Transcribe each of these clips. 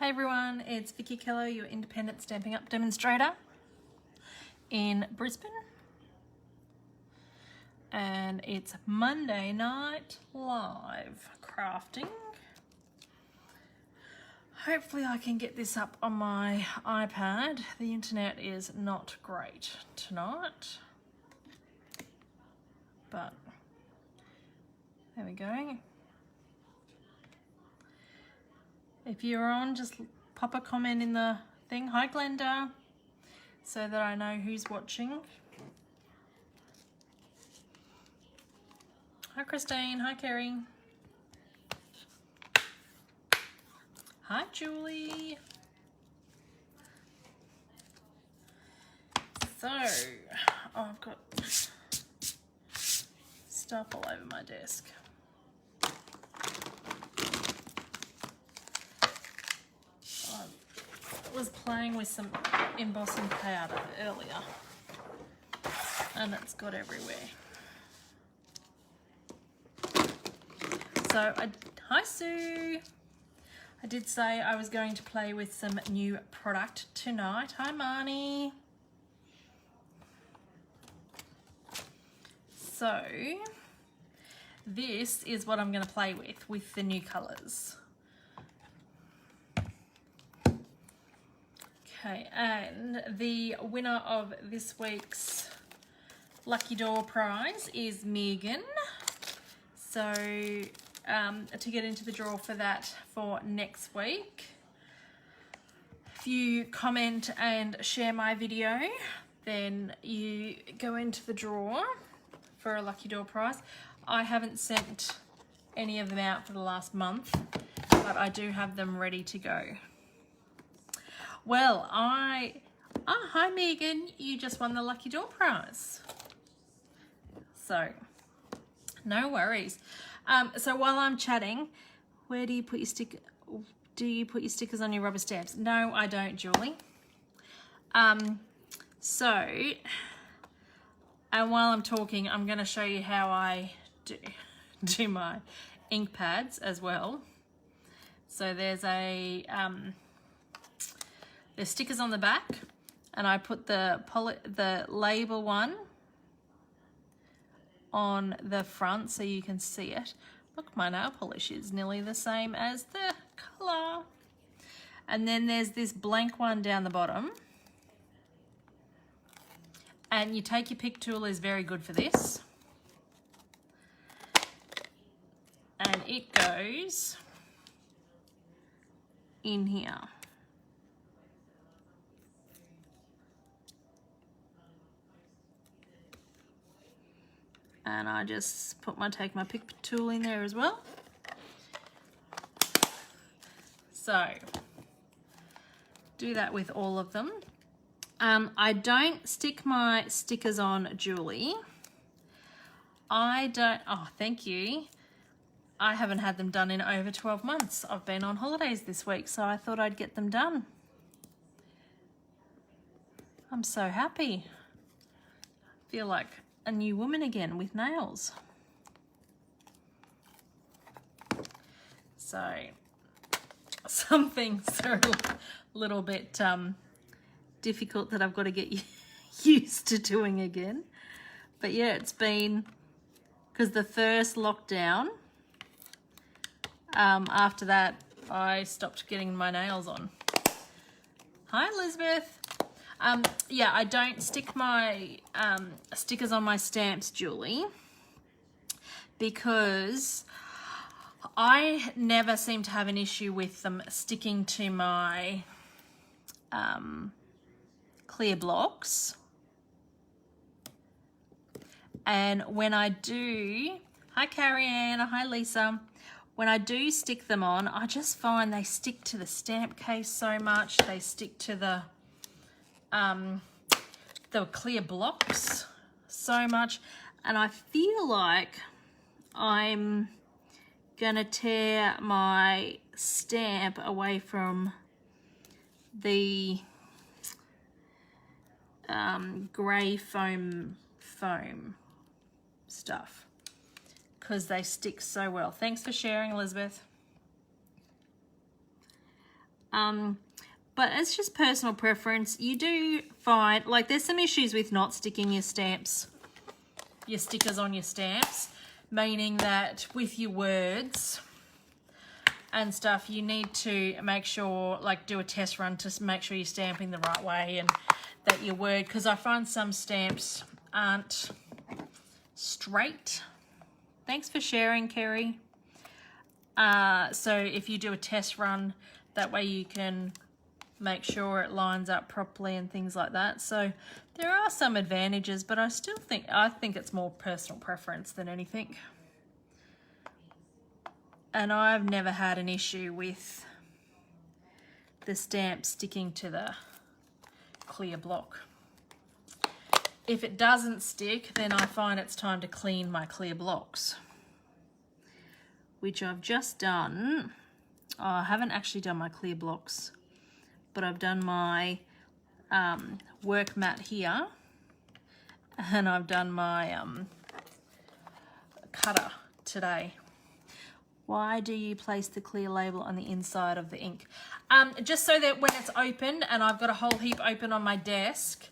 Hi everyone, it's Vickie Kello, your independent Stampin' Up demonstrator in Brisbane. And it's Monday night live crafting. Hopefully I can get this up on my iPad. The internet is not great tonight. But there we go. If you're on, just pop a comment in the thing. Hi Glenda, so that I know who's watching. Hi Christine, hi Kerry. Hi Julie. So, I've got stuff all over my desk. I was playing with some embossing powder earlier and it's got everywhere. So, hi Sue. I did say I was going to play with some new product tonight. Hi Marnie. So, this is what I'm going to play with the new colours. Okay, and the winner of this week's Lucky Door prize is Megan. So, to get into the draw for that for next week, if you comment and share my video, then you go into the draw for a Lucky Door prize. I haven't sent any of them out for the last month, but I do have them ready to go. Well, hi Megan, you just won the Lucky Door prize. So, no worries. So while I'm chatting, where do you put your sticker? Do you put your stickers on your rubber stamps? No, I don't, Julie. And while I'm talking, I'm going to show you how I do my ink pads as well. So there's there's stickers on the back, and I put the label one on the front so you can see it. Look, my nail polish is nearly the same as the colour. And then there's this blank one down the bottom. And you take your pick tool, is very good for this. And it goes in here. And I just take my pick tool in there as well. So, do that with all of them. I don't stick my stickers on, Julie. Oh, thank you. I haven't had them done in over 12 months. I've been on holidays this week, so I thought I'd get them done. I'm so happy. I feel like a new woman again with nails. So, some things are a little bit difficult that I've got to get used to doing again. But yeah, it's been, because the first lockdown, after that, I stopped getting my nails on. Hi, Elizabeth. Yeah, I don't stick my stickers on my stamps, Julie, because I never seem to have an issue with them sticking to my clear blocks. And when I do, hi Carrie Ann, hi Lisa, when I do stick them on, I just find they stick to the stamp case so much, they stick to the clear blocks so much, and I feel like I'm gonna tear my stamp away from the grey foam stuff because they stick so well. Thanks for sharing, Elizabeth. But it's just personal preference. You do find, like, there's some issues with not sticking your stamps, your stickers on your stamps, meaning that with your words and stuff, you need to make sure, like, do a test run to make sure you're stamping the right way and that your word, because I find some stamps aren't straight. Thanks for sharing, Kerry. So if you do a test run, that way you can make sure it lines up properly and things like that. So there are some advantages, but I think it's more personal preference than anything. And I've never had an issue with the stamp sticking to the clear block. If it doesn't stick, then I find it's time to clean my clear blocks, which I've just done. Oh, I haven't actually done my clear blocks, but I've done my work mat here, and I've done my cutter today. Why do you place the clear label on the inside of the ink? Just so that when it's open and I've got a whole heap open on my desk,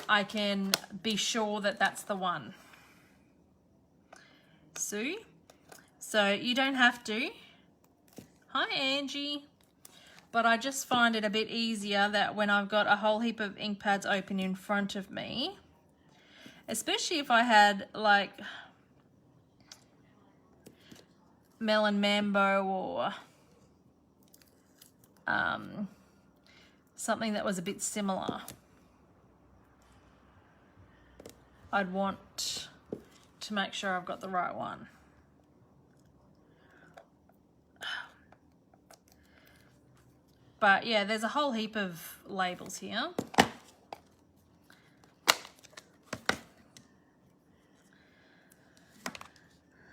I can be sure that that's the one. Sue? So you don't have to. Hi, Angie. But I just find it a bit easier that when I've got a whole heap of ink pads open in front of me, especially if I had like Melon Mambo or something that was a bit similar, I'd want to make sure I've got the right one. But yeah, there's a whole heap of labels here.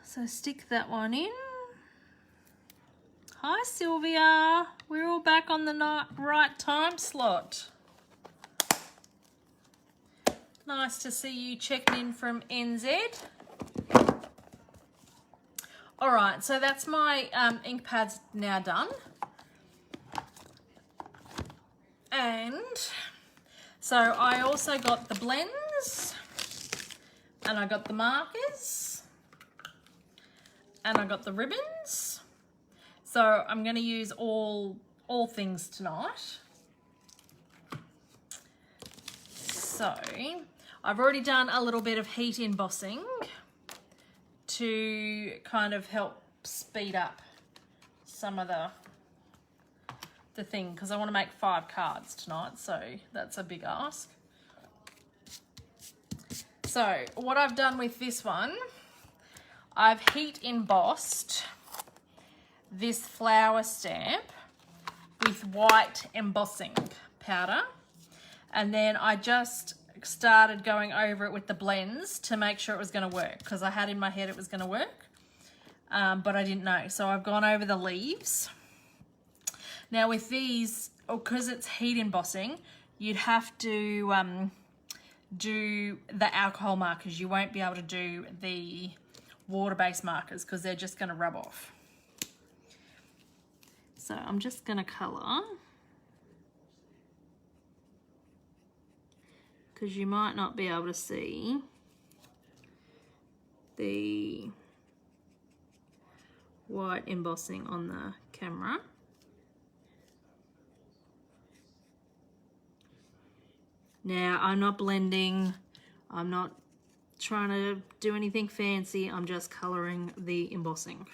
So stick that one in. Hi Sylvia, we're all back on the right time slot. Nice to see you checking in from NZ. All right, so that's my ink pads now done. And so I also got the blends, and I got the markers, and I got the ribbons. So I'm going to use all things tonight. So I've already done a little bit of heat embossing to kind of help speed up some of the thing, because I want to make 5 cards tonight, so that's a big ask. So what I've done with this one, I've heat embossed this flower stamp with white embossing powder, and then I just started going over it with the blends to make sure it was going to work, because I had in my head it was going to work, but I didn't know. So I've gone over the leaves. Now with these, because it's heat embossing, you'd have to do the alcohol markers. You won't be able to do the water-based markers because they're just going to rub off. So I'm just going to colour, because you might not be able to see the white embossing on the camera. Now, I'm not blending, I'm not trying to do anything fancy, I'm just colouring the embossing.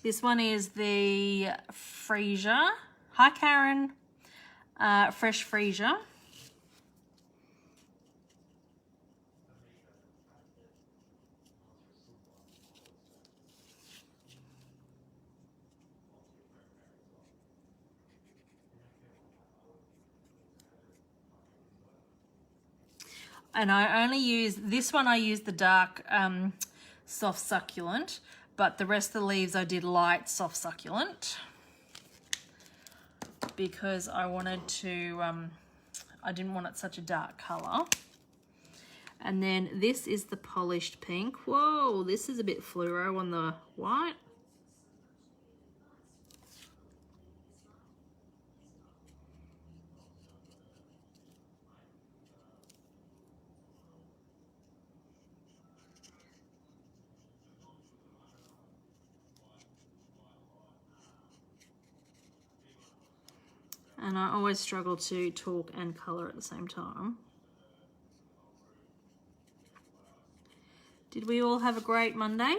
This one is the Freesia. Hi, Karen. Fresh Freesia. And I only use, this one I use the dark soft succulent, but the rest of the leaves I did light soft succulent, because I wanted to, I didn't want it such a dark colour. And then this is the polished pink. Whoa, this is a bit fluoro on the white. And I always struggle to talk and colour at the same time. Did we all have a great Monday?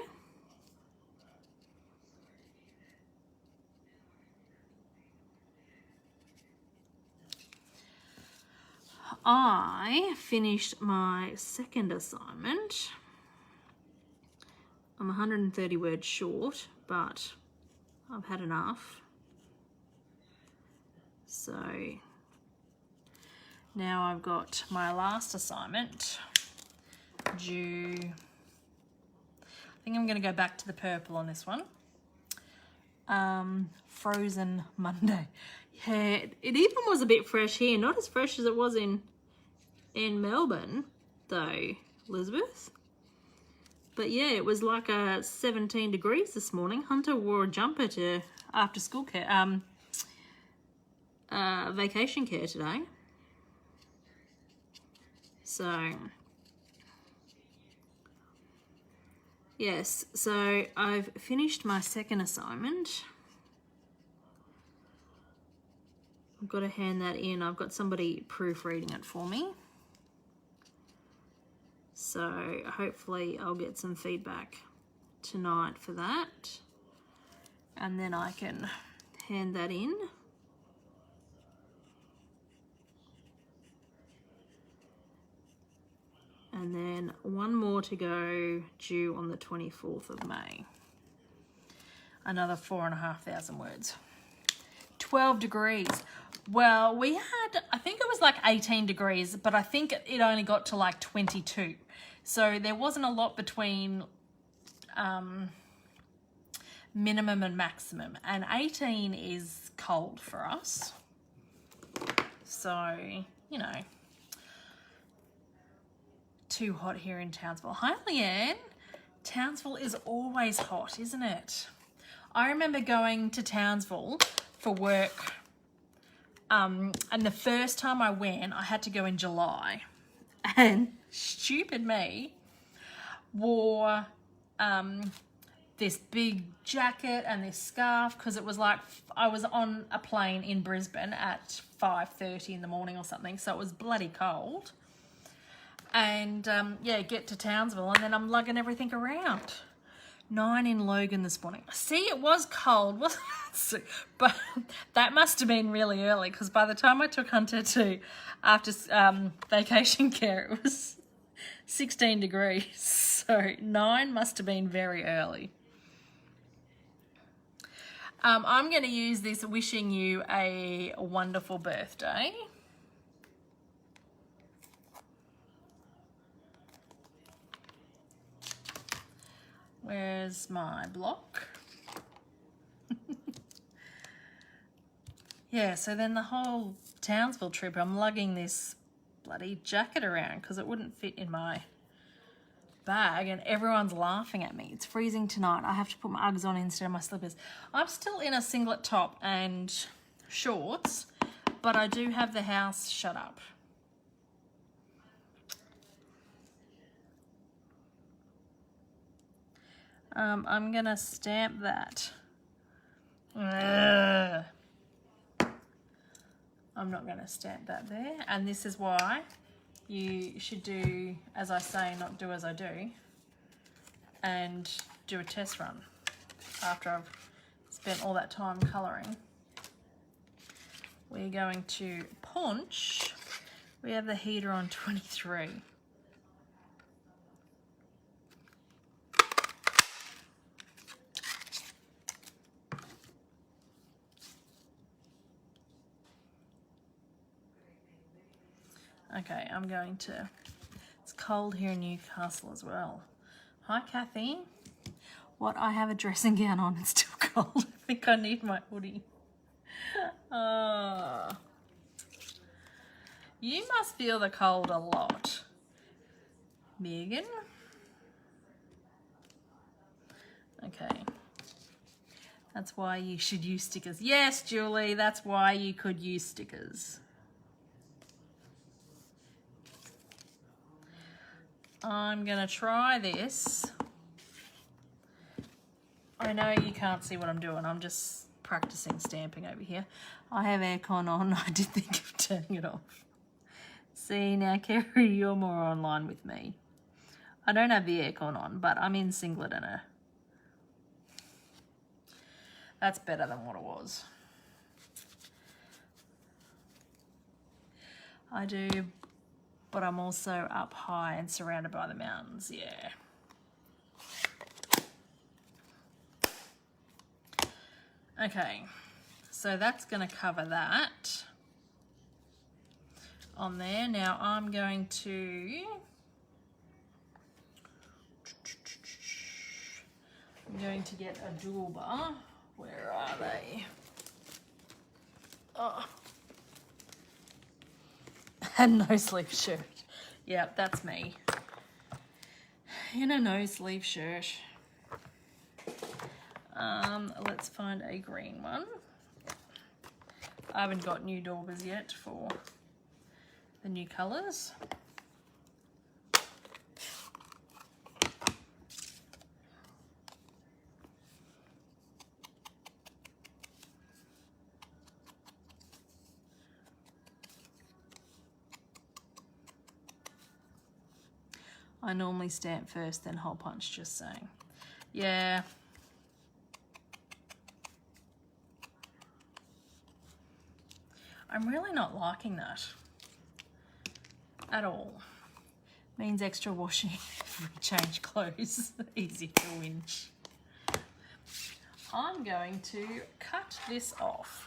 I finished my second assignment. I'm 130 words short, but I've had enough. So now I've got my last assignment due. I think I'm going to go back to the purple on this one. Frozen Monday. Yeah, it even was a bit fresh here. Not as fresh as it was in Melbourne, though, Elizabeth. But yeah, it was like 17 degrees this morning. Hunter wore a jumper to after school care, vacation care today. So yes, so I've finished my second assignment. I've got to hand that in. I've got somebody proofreading it for me. So hopefully I'll get some feedback tonight for that. And then I can hand that in. And then one more to go, due on the 24th of May. Another 4,500 words. 12 degrees. Well, we had, I think it was like 18 degrees, but I think it only got to like 22. So there wasn't a lot between minimum and maximum. And 18 is cold for us. So, you know, too hot here in Townsville. Hi, Leanne. Townsville is always hot, isn't it? I remember going to Townsville for work, and the first time I went, I had to go in July, and stupid me wore this big jacket and this scarf because it was like I was on a plane in Brisbane at 5:30 in the morning or something, so it was bloody cold. And yeah, get to Townsville, and then I'm lugging everything around. 9 in Logan this morning. See, it was cold, wasn't it? But that must have been really early, because by the time I took Hunter to after vacation care, it was 16 degrees. So 9 must have been very early. I'm going to use this wishing you a wonderful birthday. Where's my block? Yeah, so then the whole Townsville trip, I'm lugging this bloody jacket around because it wouldn't fit in my bag, and everyone's laughing at me. It's freezing tonight. I have to put my Uggs on instead of my slippers. I'm still in a singlet top and shorts, but I do have the house shut up. I'm gonna stamp that. Ugh. I'm not gonna stamp that there. And this is why you should do as I say, not do as I do. And do a test run after I've spent all that time colouring. We're going to punch. We have the heater on 23. Okay, I'm going to, it's cold here in Newcastle as well. Hi, Kathy. What, I have a dressing gown on, it's still cold. I think I need my hoodie. You must feel the cold a lot, Megan. Okay. That's why you should use stickers. Yes, Julie, that's why you could use stickers. I'm going to try this. I know you can't see what I'm doing. I'm just practicing stamping over here. I have aircon on. I did think of turning it off. See, now Kerry, you're more online with me. I don't have the aircon on, but I'm in singlet and a... That's better than what it was. I do, but I'm also up high and surrounded by the mountains, yeah. Okay, so that's going to cover that on there. Now I'm going to... get a dual bar. Where are they? Oh. And no sleeve shirt. Yeah, that's me. In a no sleeve shirt. Let's find a green one. I haven't got new daubers yet for the new colours. I normally stamp first, then hole punch, just saying. Yeah. I'm really not liking that at all. Means extra washing if we change clothes. Easy to winch. I'm going to cut this off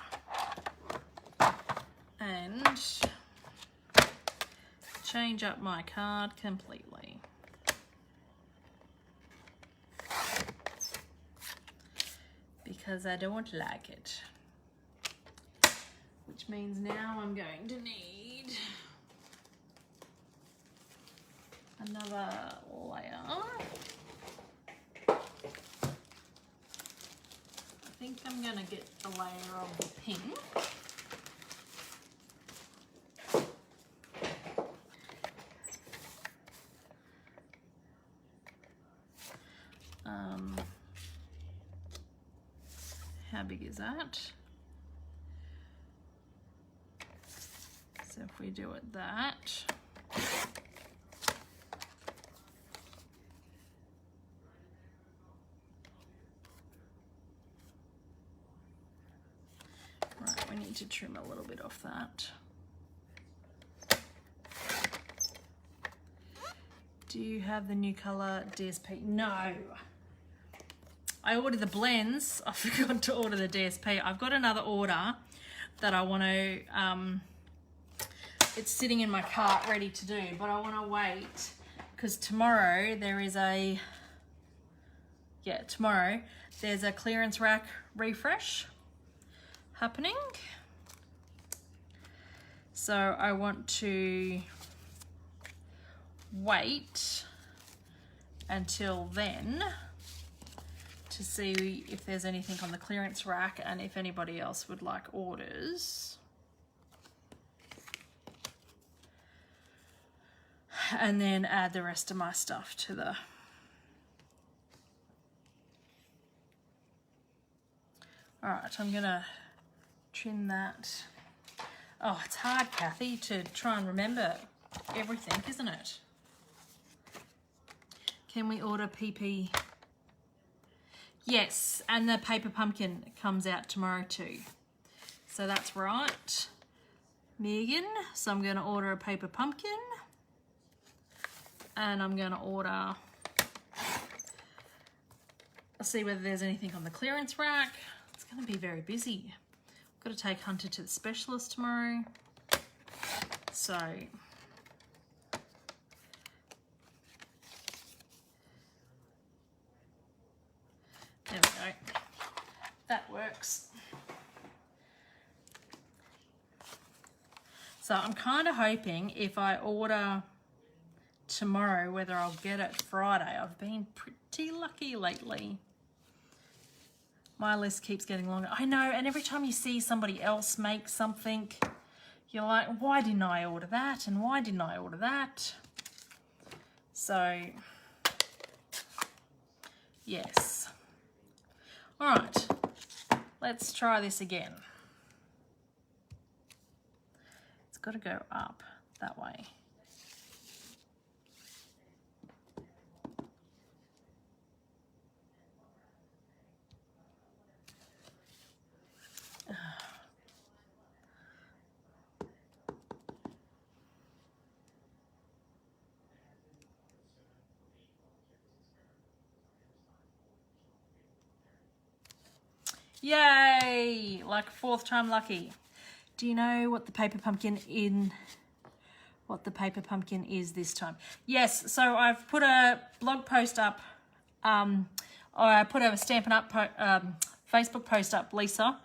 and change up my card completely. Because I don't like it. Which means now I'm going to need another layer. I think I'm going to get the layer of the pink. How big is that? So if we do it that, right, we need to trim a little bit off that. Do you have the new color DSP? No. I ordered the blends. I forgot to order the DSP. I've got another order that I want to, it's sitting in my cart ready to do, but I want to wait because tomorrow there's a clearance rack refresh happening. So I want to wait until then to see if there's anything on the clearance rack and if anybody else would like orders. And then add the rest of my stuff to the... All right, I'm gonna trim that. Oh, it's hard, Kathy, to try and remember everything, isn't it? Can we order PP? Yes, and the paper pumpkin comes out tomorrow too. So that's right, Megan. So I'm going to order a paper pumpkin. And I'm going to order... I'll see whether there's anything on the clearance rack. It's going to be very busy. I've got to take Hunter to the specialist tomorrow. So... there we go. That works. So I'm kind of hoping if I order tomorrow, whether I'll get it Friday. I've been pretty lucky lately. My list keeps getting longer. I know, and every time you see somebody else make something, you're like, why didn't I order that? And why didn't I order that? So, yes. All right, let's try this again. It's got to go up that way. Yay! Like 4th time lucky. Do you know what the paper pumpkin is this time? Yes, so I've put a blog post up, or I put a Stampin' Up Facebook post up, Lisa,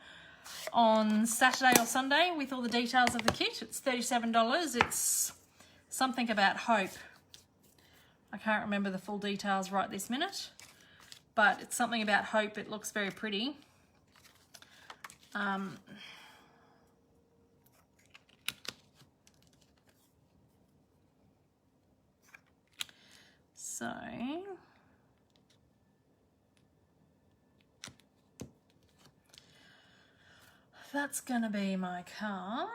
on Saturday or Sunday with all the details of the kit. It's $37. It's something about hope. I can't remember the full details right this minute, but it's something about hope. It looks very pretty. So that's gonna be my card.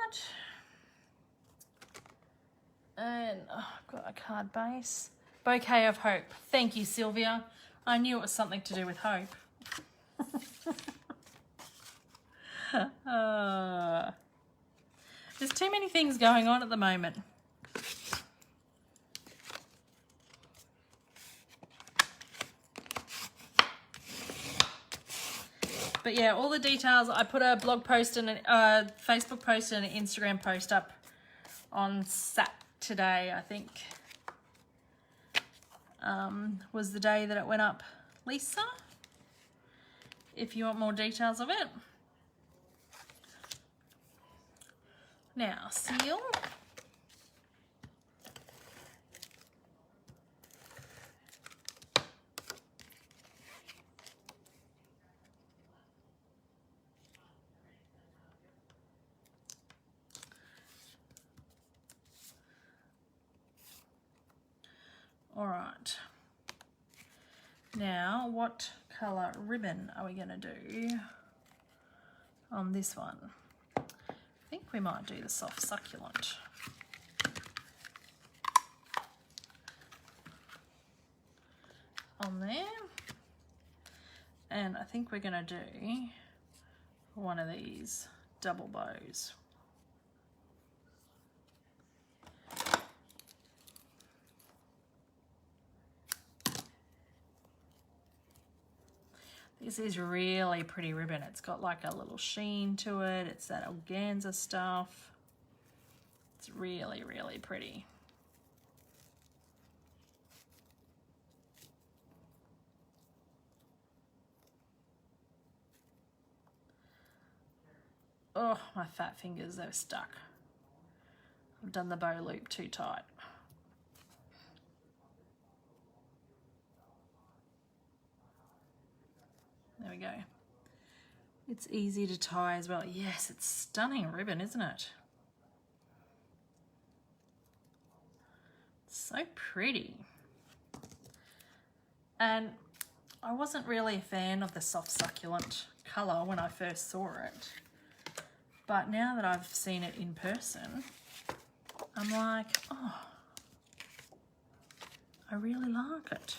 And I've got a card base. Bouquet of Hope. Thank you, Sylvia. I knew it was something to do with hope. There's too many things going on at the moment. But yeah, all the details, I put a blog post and a Facebook post and an Instagram post up on Saturday, I think. Was the day that it went up, Lisa, if you want more details of it. Now, seal. All right. Now, what colour ribbon are we going to do on this one? I think we might do the soft succulent. On there. And I think we're going to do one of these double bows. This is really pretty ribbon. It's got like a little sheen to it. It's that organza stuff. It's really, really pretty. Oh, my fat fingers, they're stuck. I've done the bow loop too tight. There we go. It's easy to tie as well. Yes, it's stunning ribbon, isn't it? It's so pretty. And I wasn't really a fan of the soft succulent colour when I first saw it. But now that I've seen it in person, I'm like, oh, I really like it.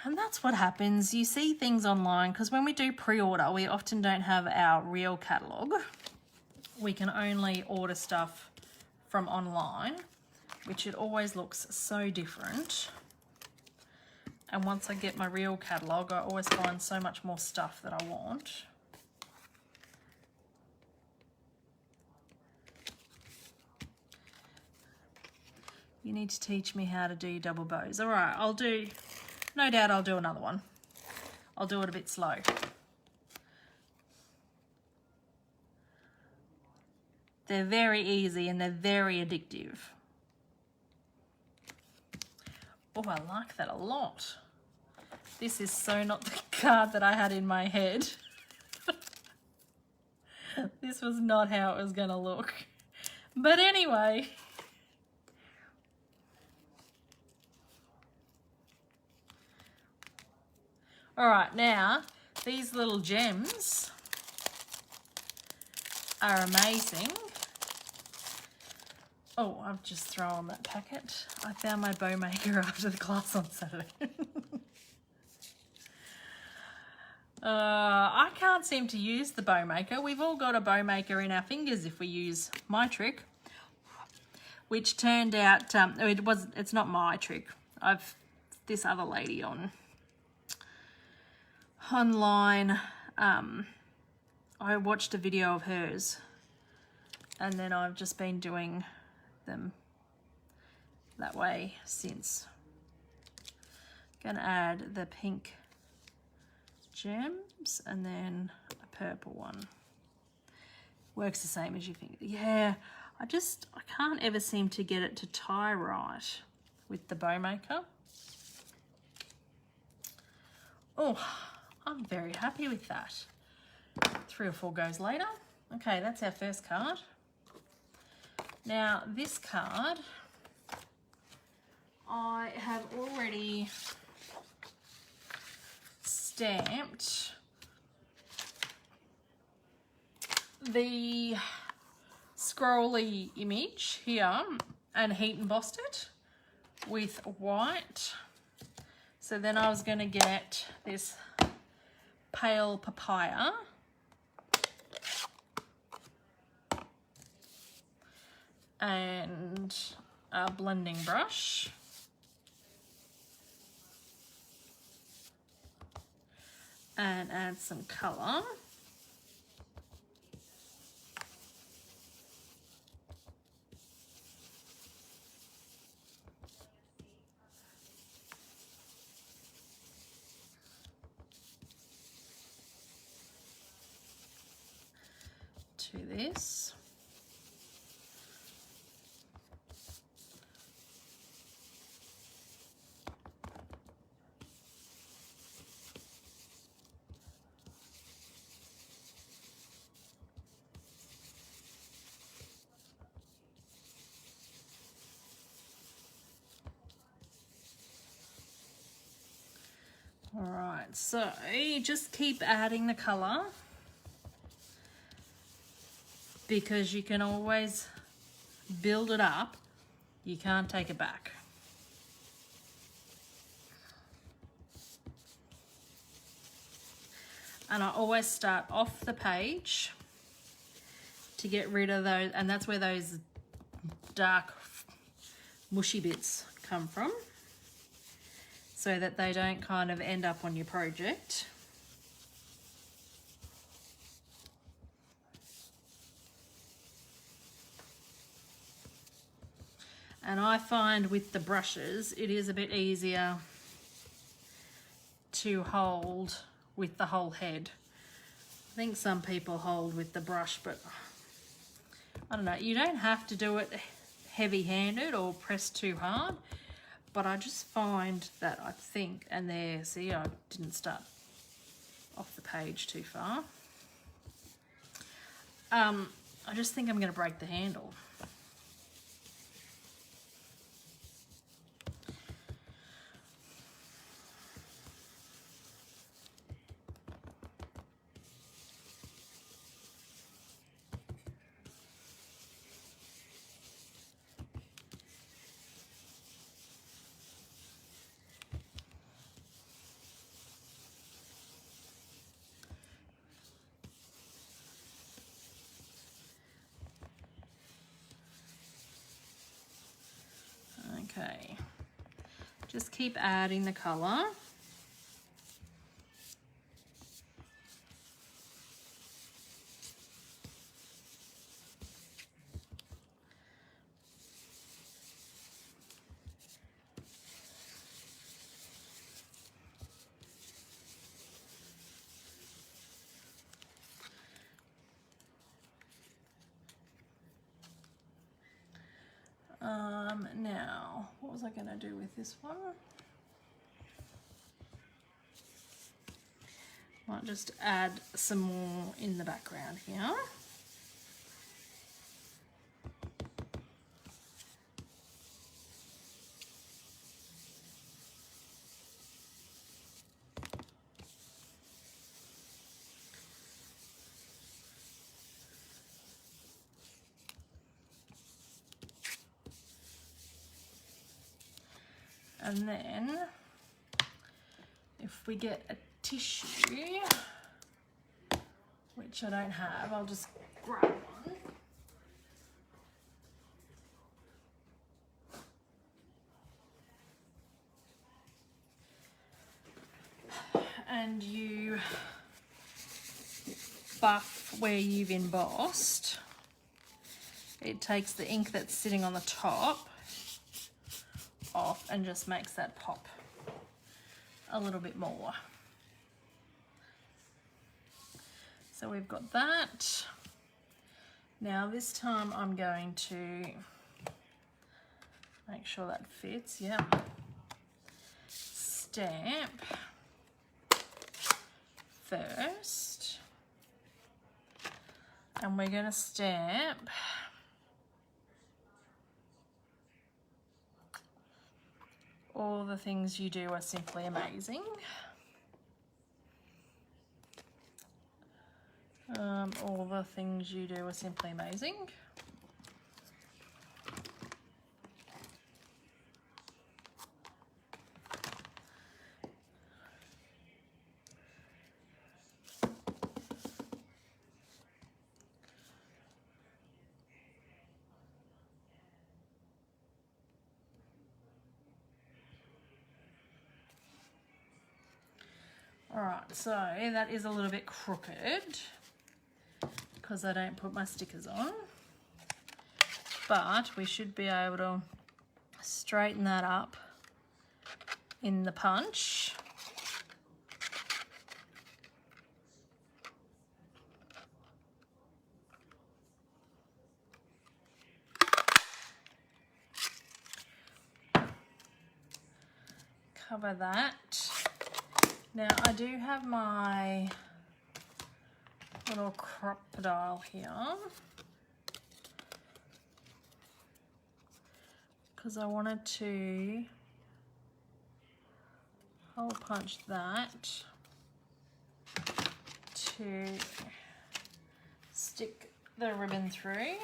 And that's what happens. You see things online, because when we do pre-order, we often don't have our real catalogue. We can only order stuff from online, which it always looks so different. And once I get my real catalogue, I always find so much more stuff that I want. You need to teach me how to do double bows. All right, I'll do... No doubt I'll do another one. I'll do it a bit slow. They're very easy and they're very addictive. Oh, I like that a lot. This is so not the card that I had in my head. This was not how it was going to look. But anyway... All right, now these little gems are amazing. Oh, I've just thrown that packet. I found my bow maker after the class on Saturday. I can't seem to use the bow maker. We've all got a bow maker in our fingers if we use my trick, which turned out it's not my trick. I've this other lady online. I watched a video of hers, and then I've just been doing them that way since. Gonna add the pink gems and then a purple one. Works the same as you think. Yeah, I can't ever seem to get it to tie right with the bow maker. Oh, I'm very happy with that. 3 or 4 goes later. Okay, that's our first card. Now this card, I have already stamped the scrolly image here and heat embossed it with white. So then I was going to get this pale papaya and a blending brush and add some colour. To this. All right, so you just keep adding the colour because you can always build it up. You can't take it back. And I always start off the page to get rid of those, and that's where those dark mushy bits come from, so that they don't kind of end up on your project. And I find with the brushes, it is a bit easier to hold with the whole head. I think some people hold with the brush, but I don't know. You don't have to do it heavy-handed or press too hard, but I just find that I think, and there, see, I didn't start off the page too far. I just think I'm going to break the handle. Okay, just keep adding the colour. Now, what was I going to do with this one? Might just add some more in the background here. And then if we get a tissue, which I don't have, I'll just grab one. And you buff where you've embossed. It takes the ink that's sitting on the top off and just makes that pop a little bit more. So we've got that. Now this time I'm going to make sure that fits. Yeah. Stamp first, and we're going to stamp all the things you do are simply amazing. All the things you do are simply amazing. Alright, so that is a little bit crooked because I don't put my stickers on, but we should be able to straighten that up in the punch. Cover that. Now I do have my little crocodile here because I wanted to hole punch that to stick the ribbon through.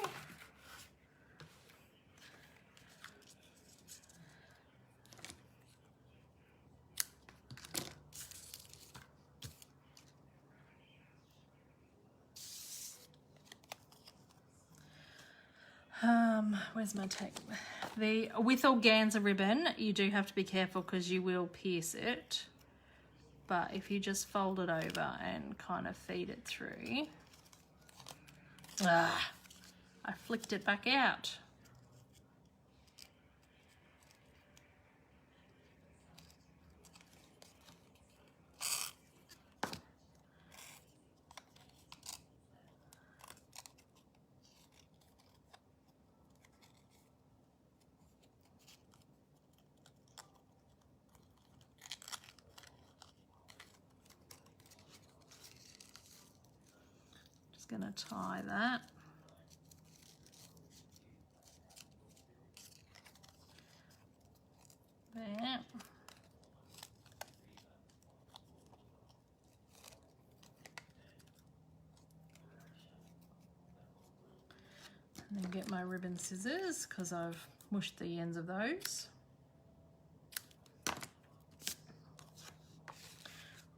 Where's my tape? With organza ribbon, you do have to be careful because you will pierce it. But if you just fold it over and kind of feed it through. I flicked it back out. Going to tie that. There. And then get my ribbon scissors because I've mushed the ends of those.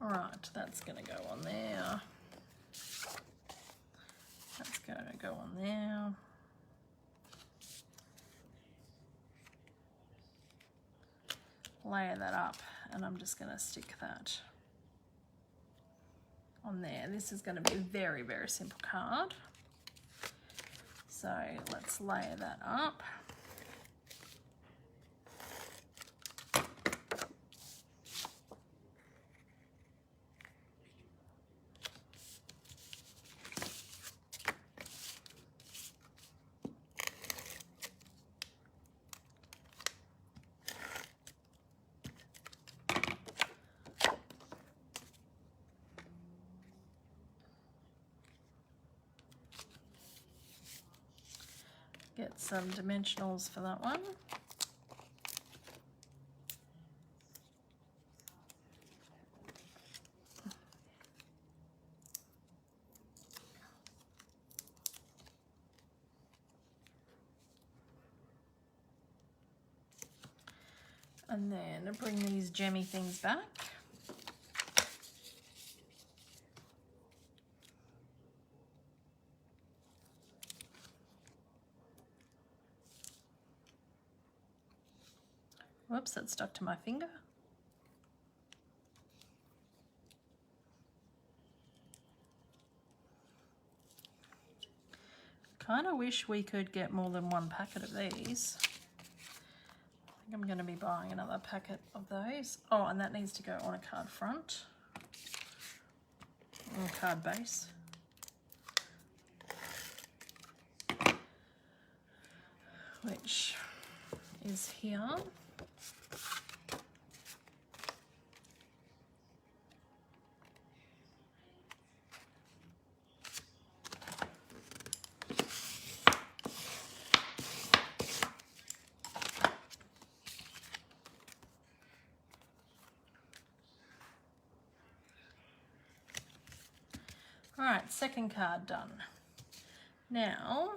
All right, that's going to go on there. That's going to go on there. Layer that up, and I'm just going to stick that on there. This is going to be a very, very simple card. So let's layer that up. Get some dimensionals for that one. And then bring these gemmy things back. Whoops, that stuck to my finger. Kind of wish we could get more than one packet of these. I think I'm going to be buying another packet of those. Oh, and that needs to go on a card front. Or a card base. Which is here. All right, second card done. Now,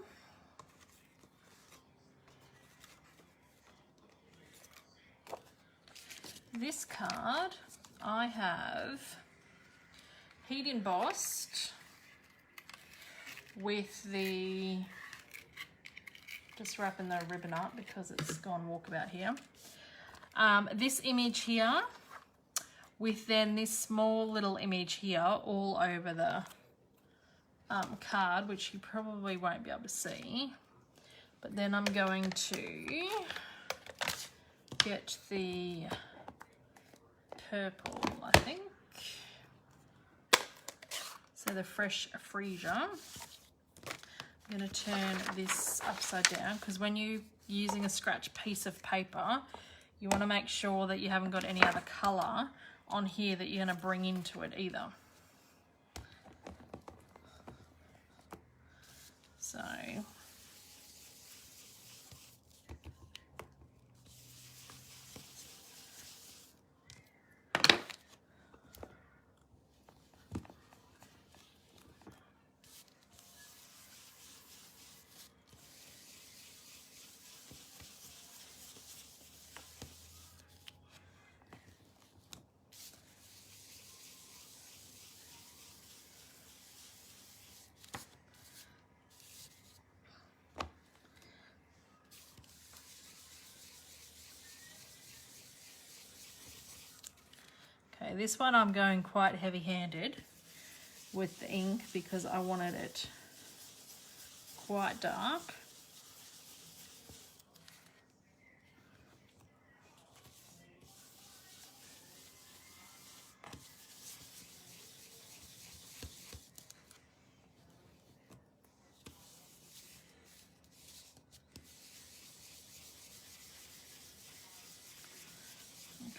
this card I have heat embossed with the, just wrapping the ribbon up because it's gone walkabout here. This image here with then this small little image here all over the card, which you probably won't be able to see. But then I'm going to get the purple, I think. So the fresh freesia. I'm going to turn this upside down because when you're using a scratch piece of paper, you want to make sure that you haven't got any other colour on here that you're going to bring into it either. So okay, this one I'm going quite heavy-handed with the ink because I wanted it quite dark.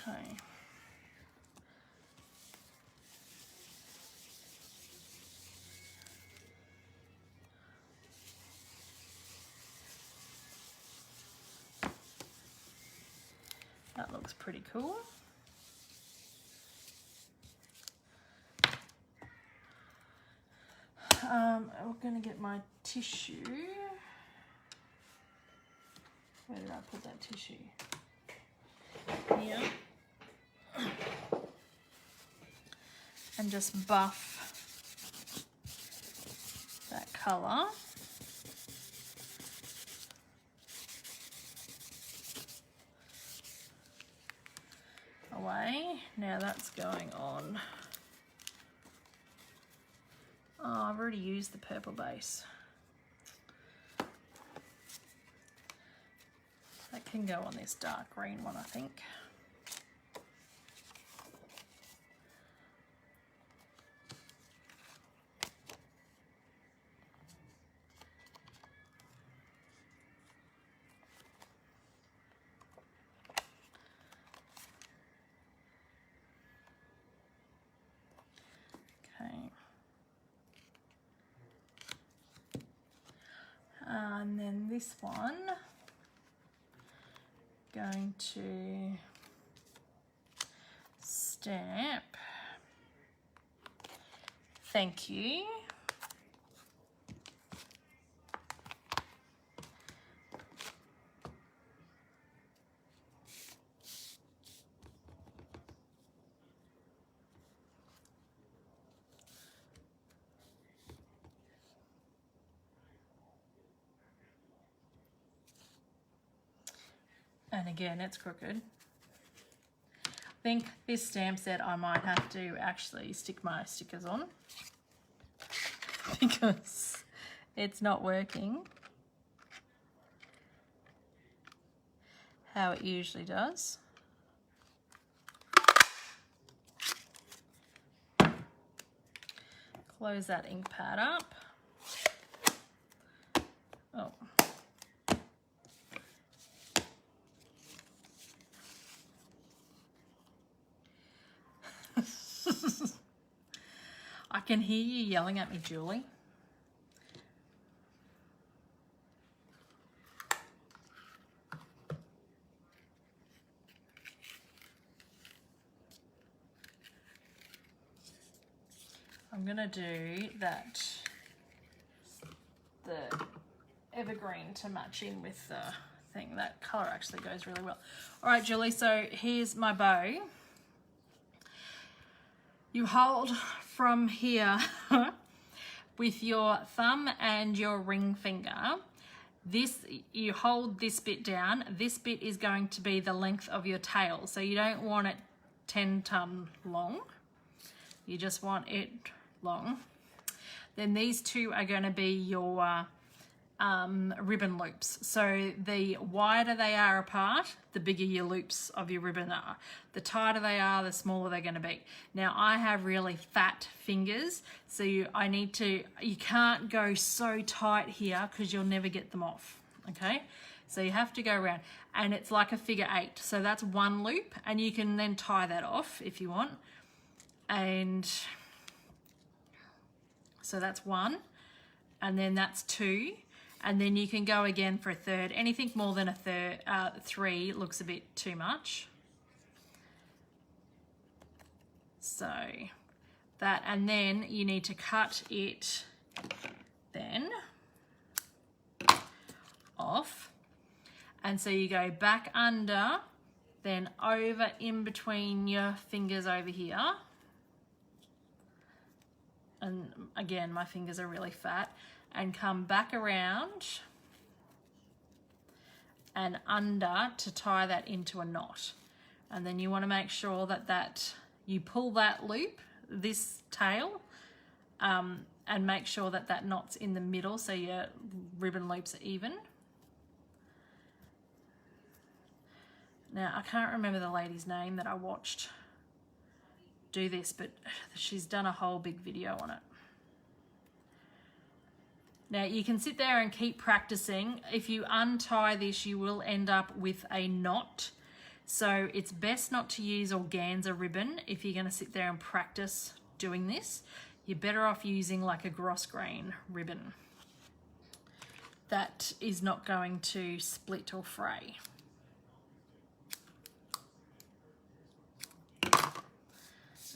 Okay. That looks pretty cool. We're going to get my tissue. Where did I put that tissue? Here. And just buff that colour. Away. Now that's going on. Oh, I've already used the purple base. That can go on this dark green one, I think. And then this one, going to stamp thank you. And again, it's crooked. I think this stamp set I might have to actually stick my stickers on because it's not working how it usually does. Close that ink pad up. Oh. I can hear you yelling at me, Julie. I'm gonna do that, the evergreen to match in with the thing. That color actually goes really well. All right, Julie, so here's my bow. You hold from here with your thumb and your ring finger. You hold this bit down. This bit is going to be the length of your tail. So you don't want it 10-ton long. You just want it long. Then these two are going to be your ribbon loops. So the wider they are apart, the bigger your loops of your ribbon are. The tighter they are, the smaller they're going to be. Now I have really fat fingers, so you can't go so tight here because you'll never get them off. Okay, so you have to go around, and it's like a figure 8. So that's one loop, and you can then tie that off if you want. And so that's 1, and then that's 2. And then you can go again for a third. Anything more than a third, 3 looks a bit too much. So that, and then you need to cut it then off. And so you go back under, then over in between your fingers over here. And again, my fingers are really fat. And come back around and under to tie that into a knot. And then you want to make sure that you pull that loop, this tail, and make sure that knot's in the middle so your ribbon loops are even. Now, I can't remember the lady's name that I watched do this, but she's done a whole big video on it. Now you can sit there and keep practicing. If you untie this, you will end up with a knot. So it's best not to use organza ribbon if you're going to sit there and practice doing this. You're better off using like a grosgrain ribbon. That is not going to split or fray.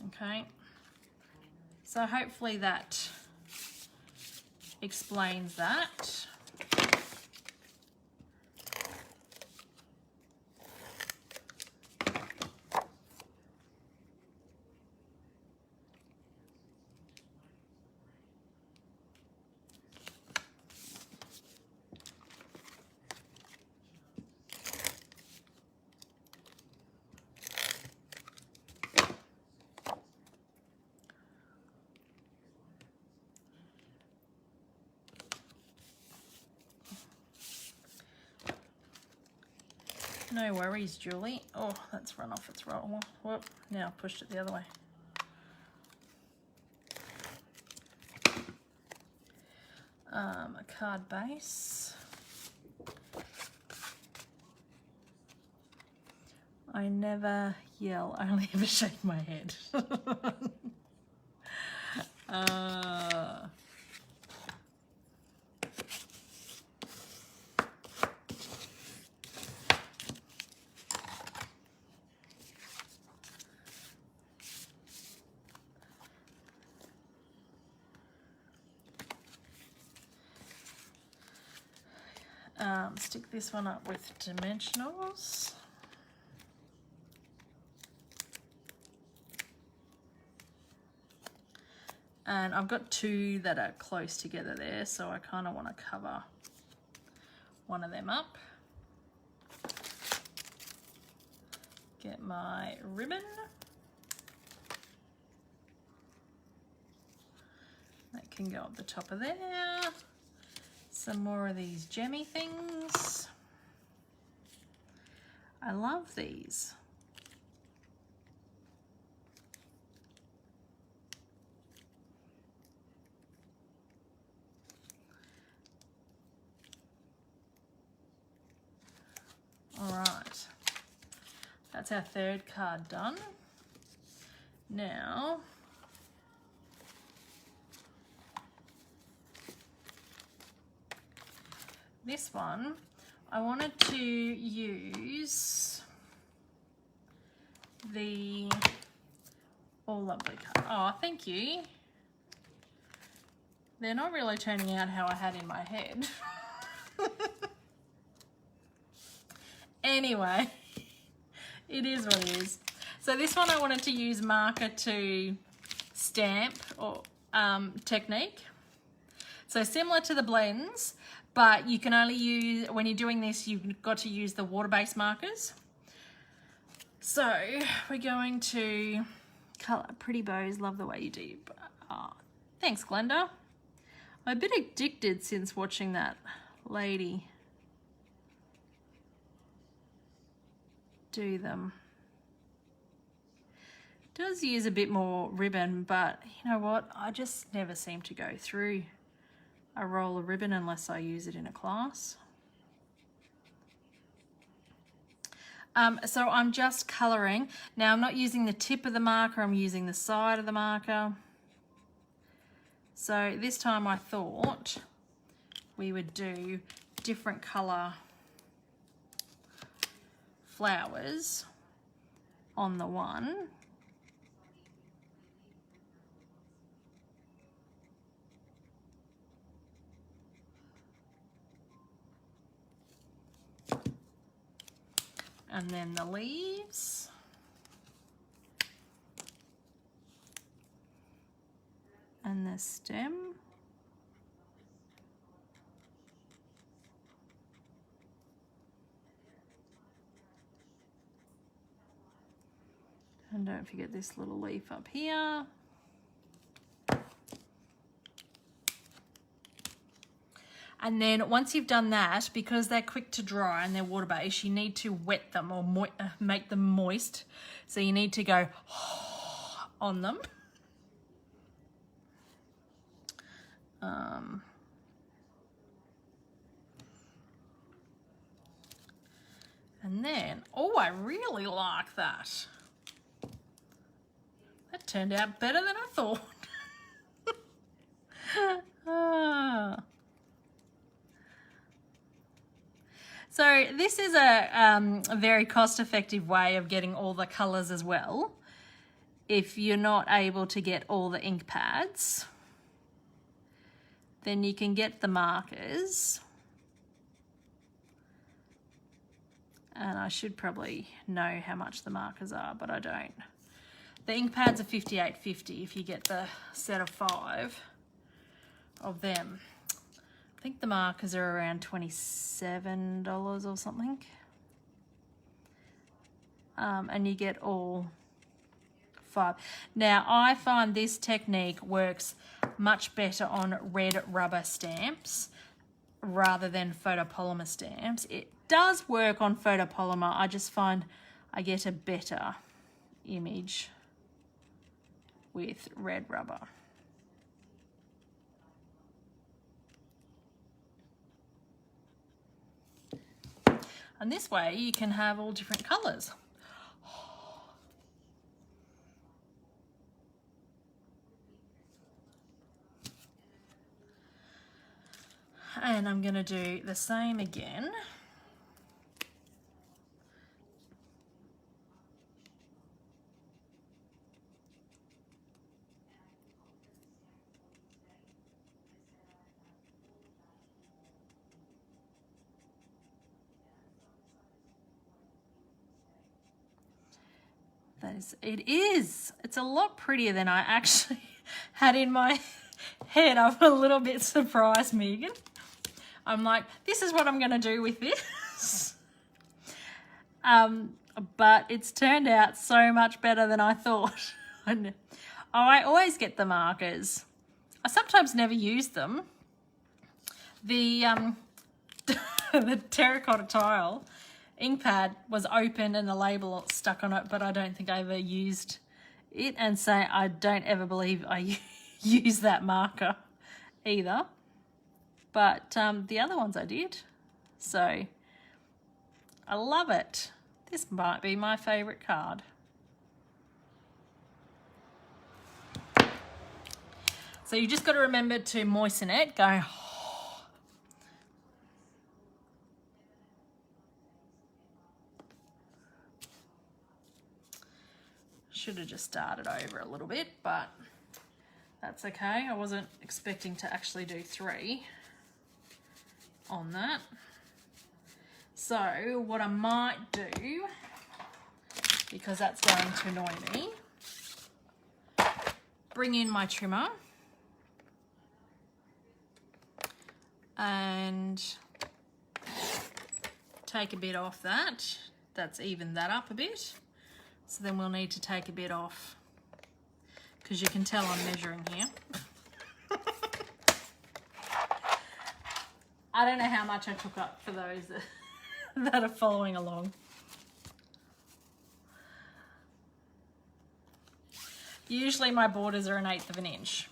Okay. So hopefully that explains that. No worries, Julie. Oh, that's run off its roll. Whoop, now I've pushed it the other way. A card base. I never yell, I only ever shake my head. Stick this one up with dimensionals. And I've got 2 that are close together there, so I kind of want to cover one of them up. get my ribbon. That can go up the top of there. Some more of these gemmy things. I love these. All right, that's our third card done. Now, this one, I wanted to use the All Lovely card. Oh, thank you. They're not really turning out how I had in my head. Anyway, it is what it is. So this one I wanted to use marker to stamp or technique. So similar to the blends, but you can only use, when you're doing this, you've got to use the water-based markers. So we're going to color Pretty Bows. Love the way you do. Oh, thanks, Glenda. I'm a bit addicted since watching that lady do them. Does use a bit more ribbon, but you know what? I just never seem to go through a roll of ribbon unless I use it in a class. So I'm just colouring. Now I'm not using the tip of the marker, I'm using the side of the marker. So this time I thought we would do different colour flowers on the one. And then the leaves. And the stem. And don't forget this little leaf up here. And then once you've done that, because they're quick to dry and they're water-based, you need to wet them or make them moist. So you need to go on them. And then, oh, I really like that. That turned out better than I thought. So this is a very cost-effective way of getting all the colours as well. If you're not able to get all the ink pads, then you can get the markers. And I should probably know how much the markers are, but I don't. The ink pads are $58.50 if you get the set of 5 of them. I think the markers are around $27 or something. And you get all 5. Now, I find this technique works much better on red rubber stamps rather than photopolymer stamps. It does work on photopolymer. I just find I get a better image with red rubber. And this way you can have all different colours. And I'm going to do the same again. It is. It's a lot prettier than I actually had in my head. I'm a little bit surprised, Megan. I'm like, this is what I'm going to do with this. But it's turned out so much better than I thought. I always get the markers. I sometimes never use them. The the terracotta tile ink pad was open and the label stuck on it, but I don't think I ever used it, and so I don't ever believe I use that marker either. But the other ones I did. So I love it. This might be my favourite card. So you just got to remember to moisten it. Go. Should have just started over a little bit, but that's okay. I wasn't expecting to actually do 3 on that. So what I might do, because that's going to annoy me, bring in my trimmer and take a bit off that. That's evened that up a bit. So then we'll need to take a bit off, because you can tell I'm measuring here. I don't know how much I took up for those that are following along. Usually my borders are 1/8 of an inch.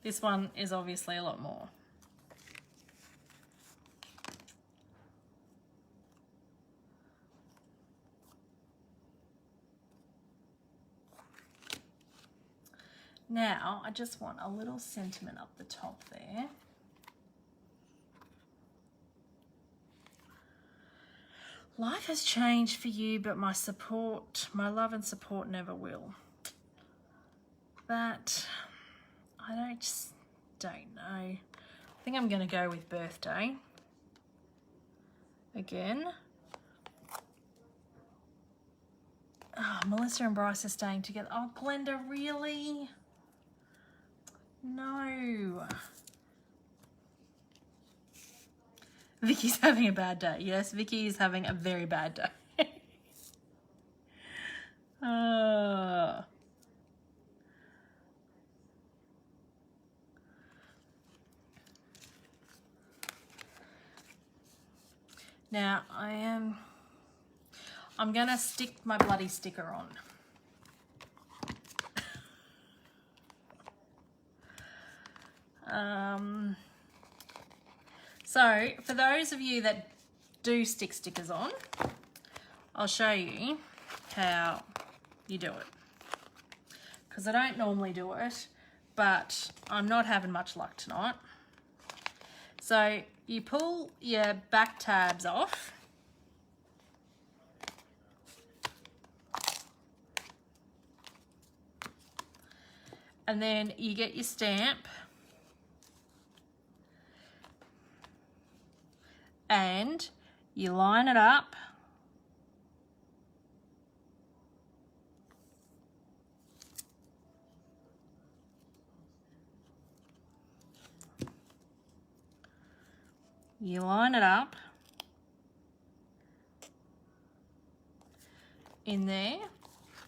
This one is obviously a lot more. Now, I just want a little sentiment up the top there. Life has changed for you, but my love and support never will. That, I just don't know. I think I'm going to go with birthday. Again. Oh, Melissa and Bryce are staying together. Oh, Glenda, really? No. Vickie's having a bad day. Yes, Vickie is having a very bad day. Now, I'm going to stick my bloody sticker on. So, for those of you that do stick stickers on, I'll show you how you do it. Because I don't normally do it, but I'm not having much luck tonight. So, you pull your back tabs off. And then you get your stamp. And you line it up. You line it up in there,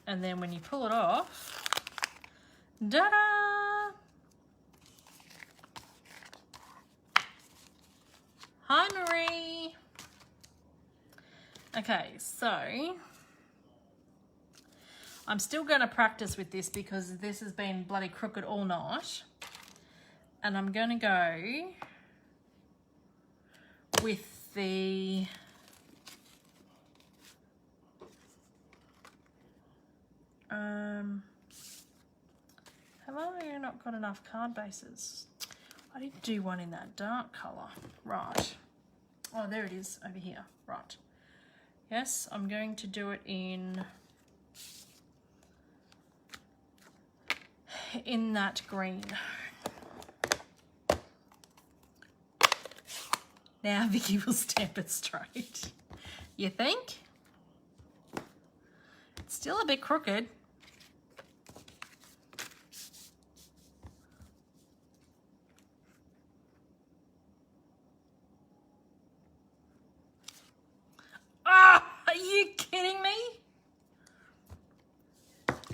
and then when you pull it off, da-da! Hi, Marie. Okay, so I'm still going to practice with this because this has been bloody crooked all night. And I'm going to go with the have I not got enough card bases? I didn't do one in that dark colour. Right. Oh, there it is over here. Right. Yes, I'm going to do it in that green. Now Vickie will stamp it straight. You think? It's still a bit crooked.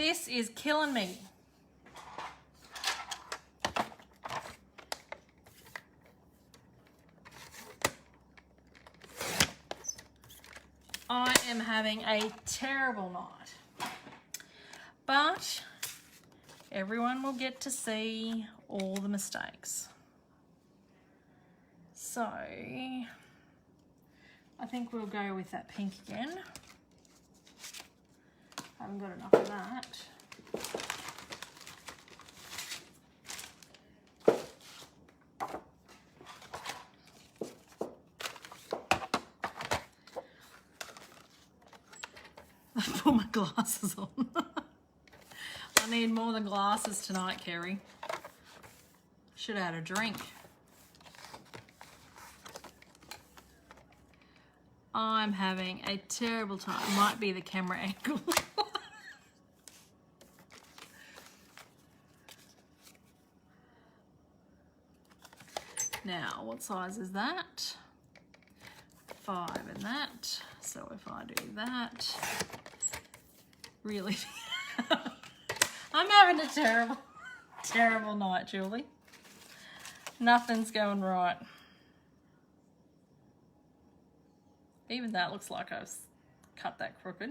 This is killing me. I am having a terrible night, but everyone will get to see all the mistakes. So I think we'll go with that pink again. I haven't got enough of that. I put my glasses on. I need more than glasses tonight, Kerry. Should have had a drink. I'm having a terrible time. Might be the camera angle. Now, what size is that? 5 in that. So if I do that, really, I'm having a terrible, terrible night, Julie. Nothing's going right. Even that looks like I've cut that crooked.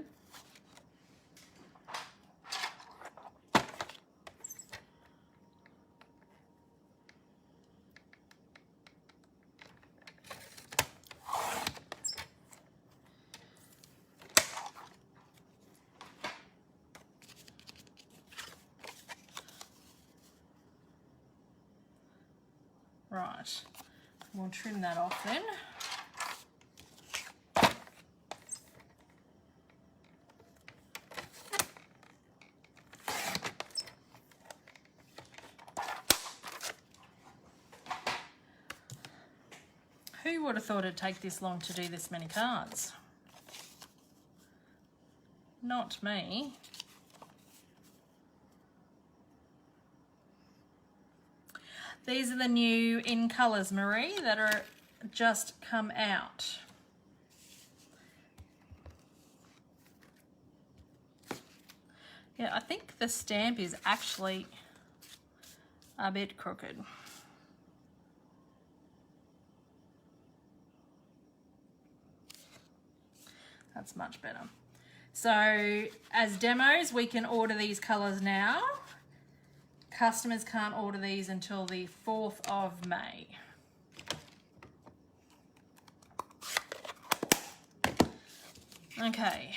Right, we'll trim that off then. Who would have thought it'd take this long to do this many cards? Not me. These are the new In Colours, Marie, that are just come out. Yeah, I think the stamp is actually a bit crooked. That's much better. So as demos, we can order these colours now. Customers can't order these until the 4th of May. Okay.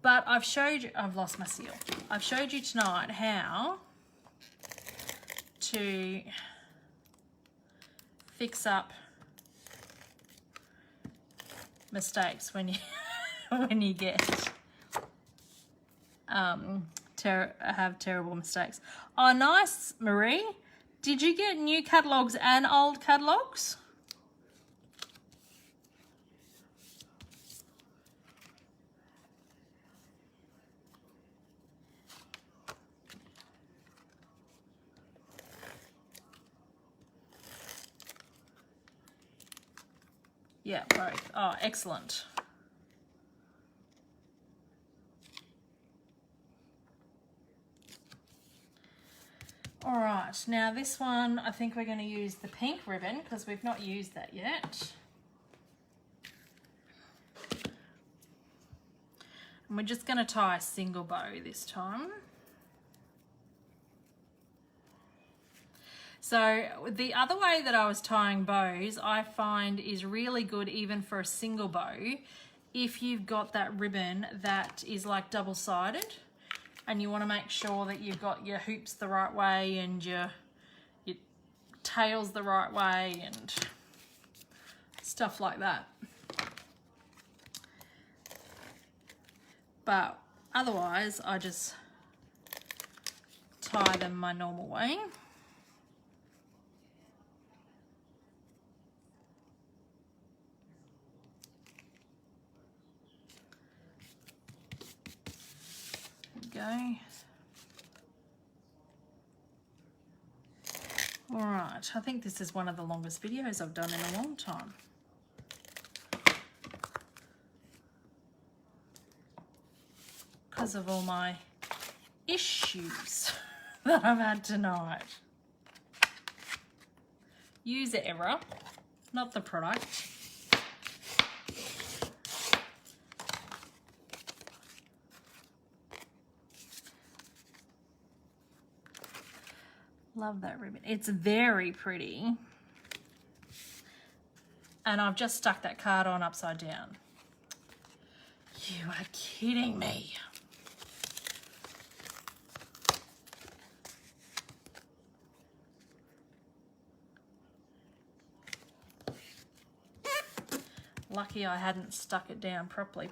But I've showed you, I've lost my seal. I've showed you tonight how to fix up mistakes when you when you get have terrible mistakes. Oh, nice, Marie. Did you get new catalogs and old catalogs? Yeah, both. Oh, excellent. All right, now this one, I think we're going to use the pink ribbon because we've not used that yet. And we're just going to tie a single bow this time. So the other way that I was tying bows, I find is really good even for a single bow if you've got that ribbon that is like double-sided and you want to make sure that you've got your hoops the right way and your tails the right way and stuff like that. But otherwise, I just tie them my normal way. Go. All right, I think this is one of the longest videos I've done in a long time. because of all my issues that I've had tonight. User error, not the product. Love that ribbon. It's very pretty. And I've just stuck that card on upside down. You are kidding me. Lucky I hadn't stuck it down properly.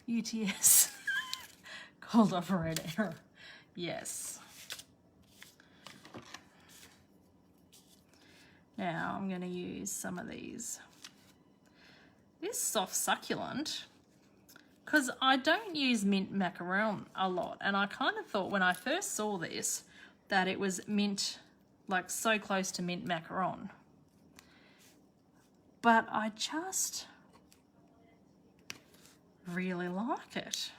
UTS called operator error. Yes. Now I'm going to use some of these. This soft succulent, because I don't use mint macaron a lot, and I kind of thought when I first saw this that it was mint, like so close to mint macaron. But I just really like it.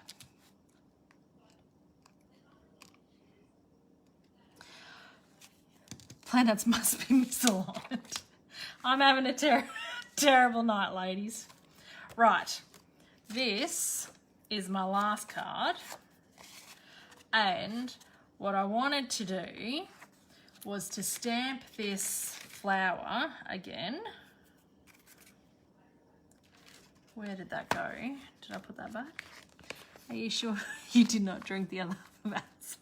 Planets must be misaligned. I'm having a terrible night, ladies. Right, this is my last card, and what I wanted to do was to stamp this flower again. Where did that go? Did I put that back? Are you sure you did not drink the other vats?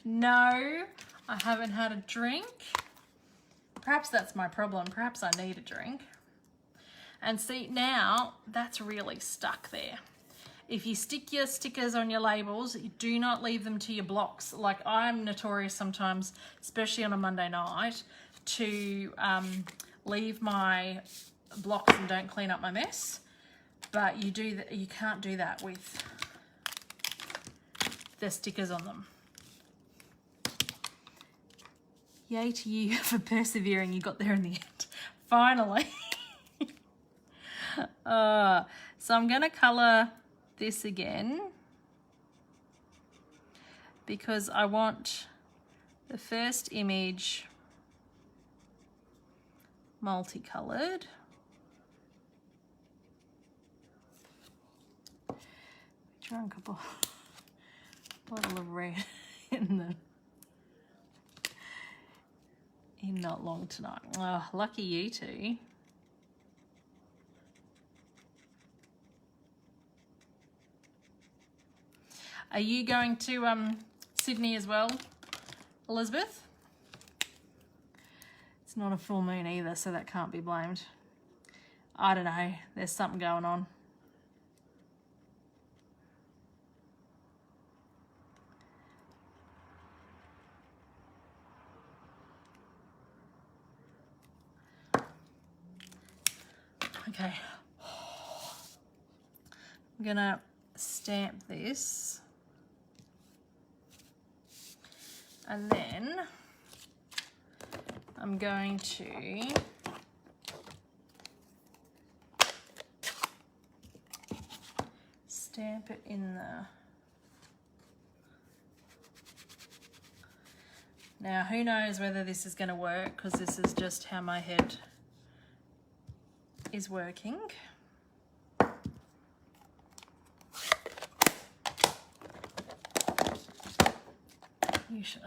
No, I haven't had a drink. Perhaps that's my problem. Perhaps I need a drink. And see, now that's really stuck there. If you stick your stickers on your labels, you do not leave them to your blocks. Like, I'm notorious sometimes, especially on a Monday night, to leave my blocks and don't clean up my mess. But you can't do that with the stickers on them. Yay to you for persevering. You got there in the end. Finally. So I'm going to colour this again because I want the first image multicoloured. Drunk a bottle of red in not long tonight. Oh, lucky you two. Are you going to Sydney as well, Elizabeth? It's not a full moon either, so that can't be blamed. I don't know. There's something going on. Okay. I'm gonna stamp this. And then I'm going to stamp it in the... Now, who knows whether this is going to work, because this is just how my head is working. You should.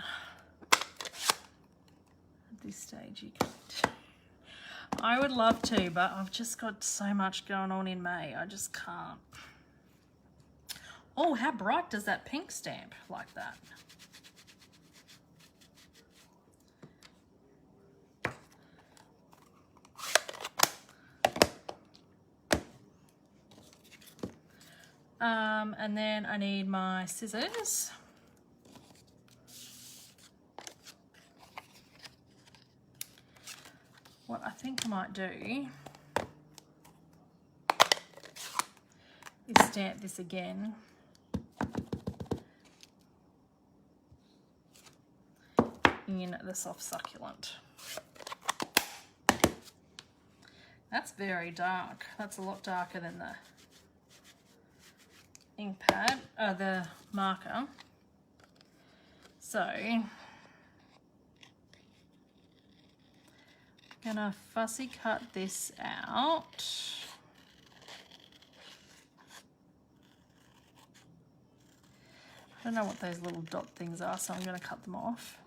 At this stage, you can't. I would love to, but I've just got so much going on in May. I just can't. Oh, how bright does that pink stamp like that? And then I need my scissors. What I think I might do is stamp this again. in the soft succulent. That's very dark. That's a lot darker than the ink pad, the marker. So, I'm gonna fussy cut this out. I don't know what those little dot things are, so I'm gonna cut them off.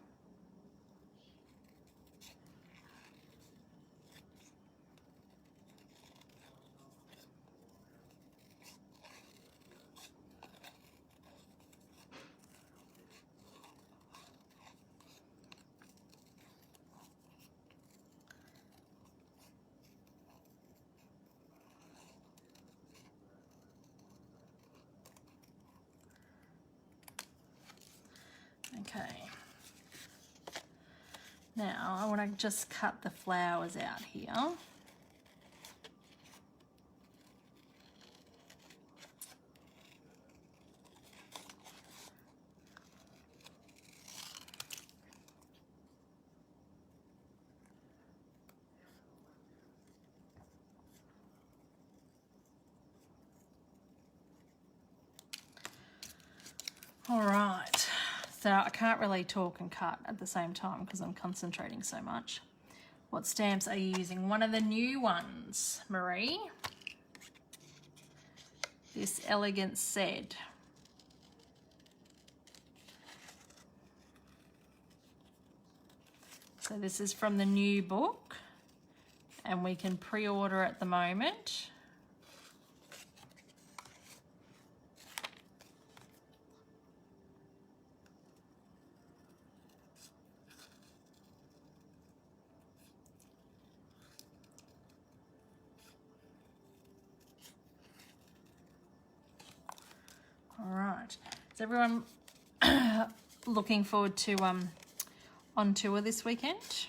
Okay, now I want to just cut the flowers out here. All right. So I can't really talk and cut at the same time because I'm concentrating so much. What stamps are you using? One of the new ones, Marie. This Elegant Said. So this is from the new book and we can pre-order at the moment. All right, is everyone looking forward to on tour this weekend?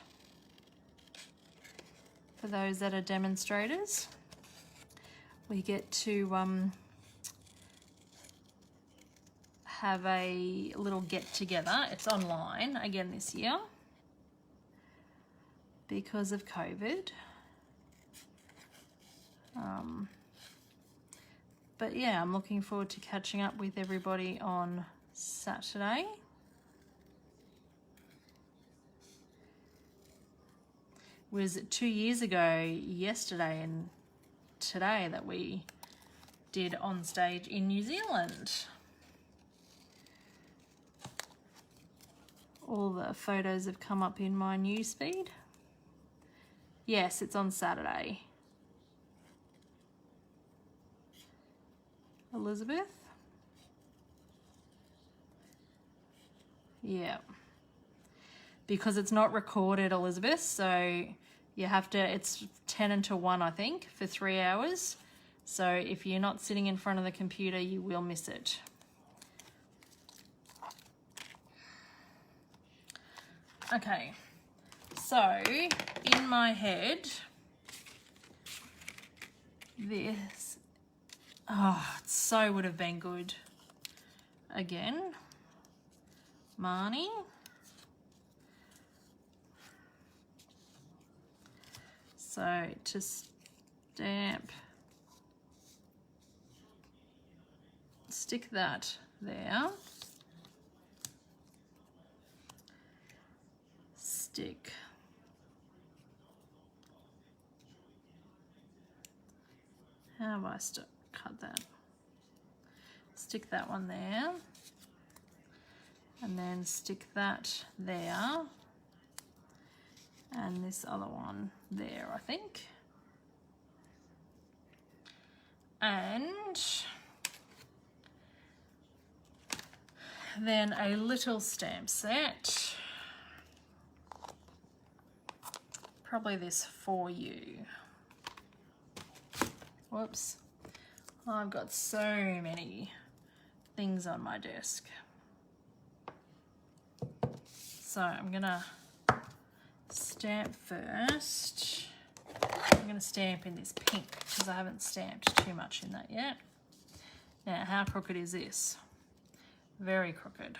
For those that are demonstrators, we get to have a little get together. It's online again this year because of COVID. But yeah, I'm looking forward to catching up with everybody on Saturday. It was 2 years ago yesterday and today that we did on stage in New Zealand. All the photos have come up in my newsfeed. Yes, it's on Saturday. Elizabeth? Yeah. Because it's not recorded, Elizabeth, so you have to, it's 10 until 1, I think, for 3 hours. So if you're not sitting in front of the computer, you will miss it. Okay, so in my head, this, oh, it so would have been good. Again, Marnie. So to stamp, stick that there. Stick how have I cut that? Stick that one there, and then stick that there, and this other one there, I think. And then a little stamp set. Probably this For You. Whoops. I've got so many things on my desk. So I'm gonna stamp first. I'm gonna stamp in this pink because I haven't stamped too much in that yet. Now, how crooked is this? Very crooked.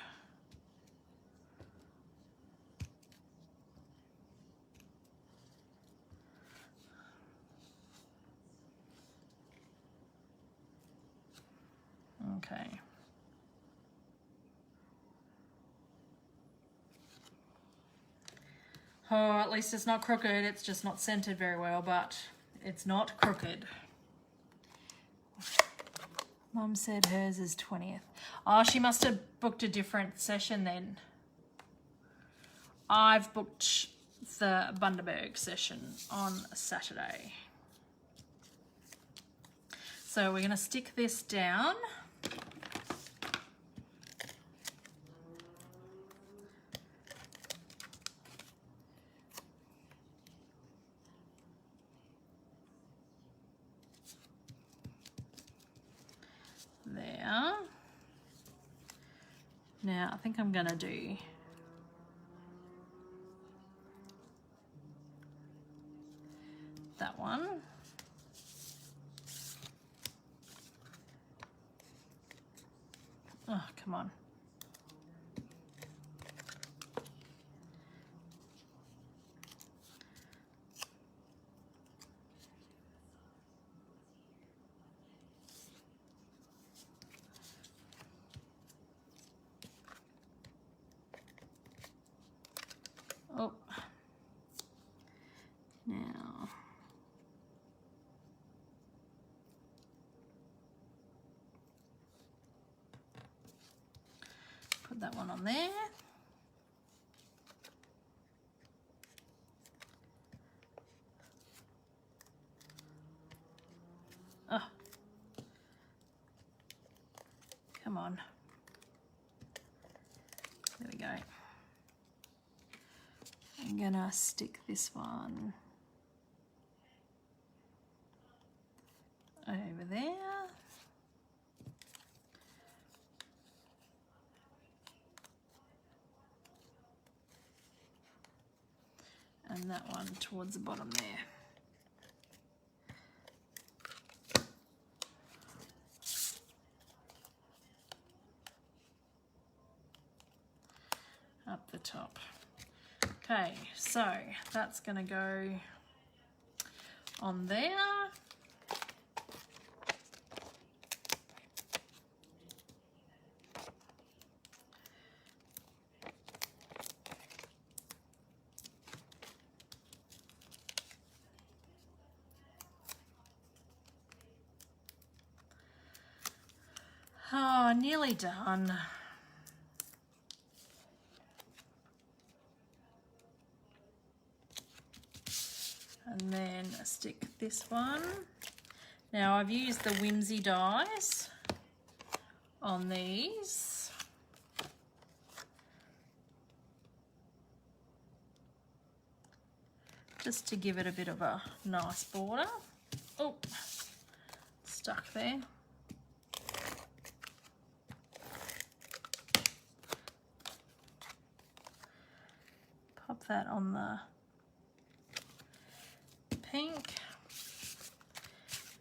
Okay. Oh, at least it's not crooked. It's just not centered very well, but it's not crooked. Mum said hers is 20th. Oh, she must have booked a different session then. I've booked the Bundaberg session on Saturday. So we're going to stick this down. There. Now I think I'm going to do that one. Oh, come on. Oh. Now. Put that one on there. Oh. Come on. There we go. I'm gonna stick this one over there. And that one towards the bottom there. Up the top. Okay, so that's going to go on there. Oh, nearly done. And then stick this one. Now I've used the Whimsy dies on these. Just to give it a bit of a nice border. Oh, stuck there. Pop that on the pink,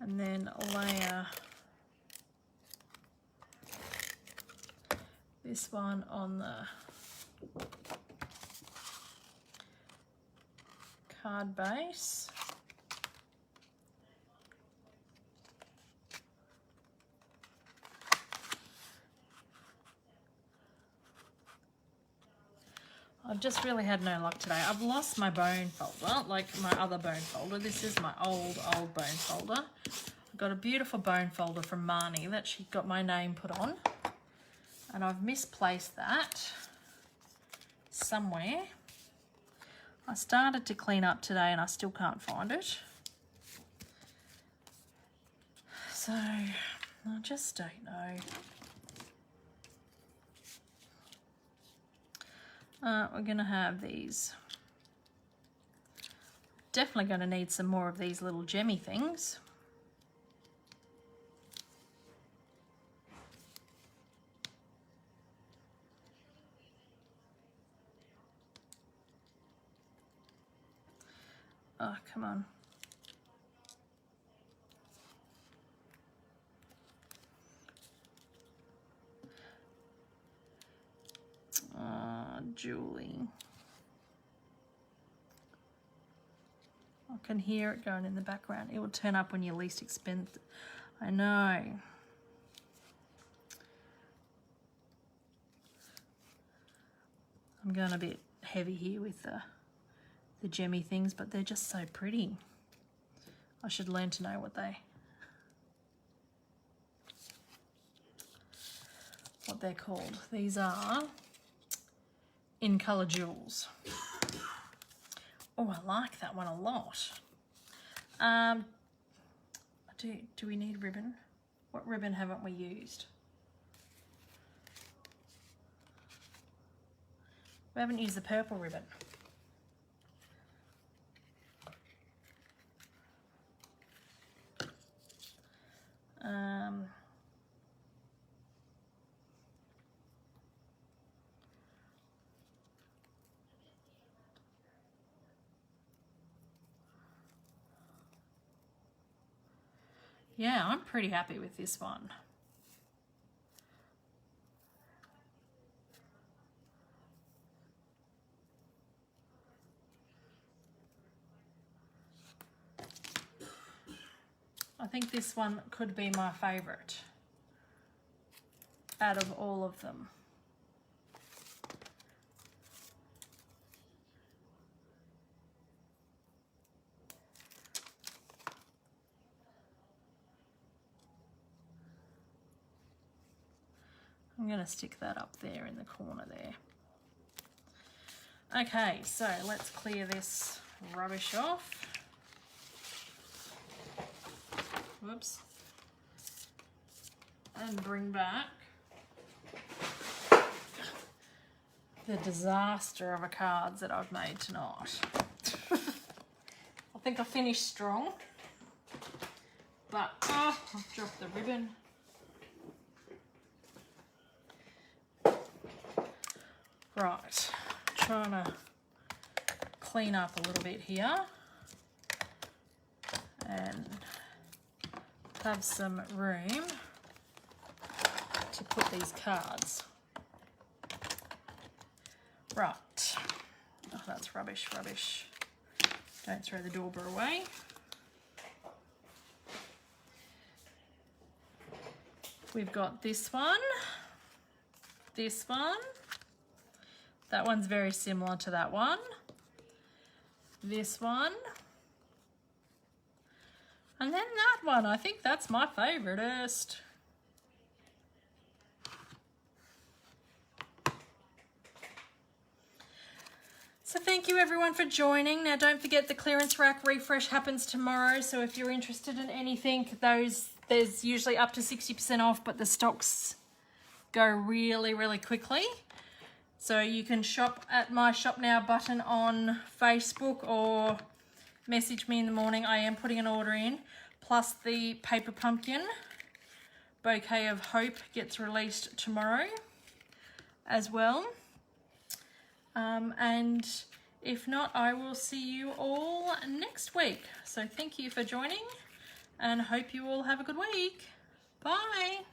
and then layer this one on the card base. I've just really had no luck today. I've lost my bone folder, like my other bone folder. This is my old bone folder. I've got a beautiful bone folder from Marnie that she got my name put on. And I've misplaced that somewhere. I started to clean up today and I still can't find it. So, I just don't know. We're going to have these. Definitely going to need some more of these little gemmy things. Oh, come on. Julie. I can hear it going in the background. It will turn up when you least expect it. I know. I'm going a bit heavy here with the gemmy things, but they're just so pretty. I should learn to know what they're called. These are In Colour Jewels. Oh, I like that one a lot. Do we need ribbon? What ribbon haven't we used? We haven't used the purple ribbon. Yeah, I'm pretty happy with this one. I think this one could be my favourite out of all of them. I'm going to stick that up there in the corner there. Okay, so let's clear this rubbish off. Whoops. And bring back the disaster of a cards that I've made tonight. I think I finished strong, but I've dropped the ribbon. Right, trying to clean up a little bit here and have some room to put these cards. Right, oh, that's rubbish. Don't throw the dauber away. We've got this one, that one's very similar to that one, this one, and then that one. I think that's my favouriteest. So thank you everyone for joining. Now don't forget the clearance rack refresh happens tomorrow, so if you're interested in anything, there's usually up to 60% off, but the stocks go really quickly. So you can shop at my Shop Now button on Facebook or message me in the morning. I am putting an order in. Plus the paper pumpkin bouquet of hope gets released tomorrow as well. And if not, I will see you all next week. So thank you for joining and hope you all have a good week. Bye.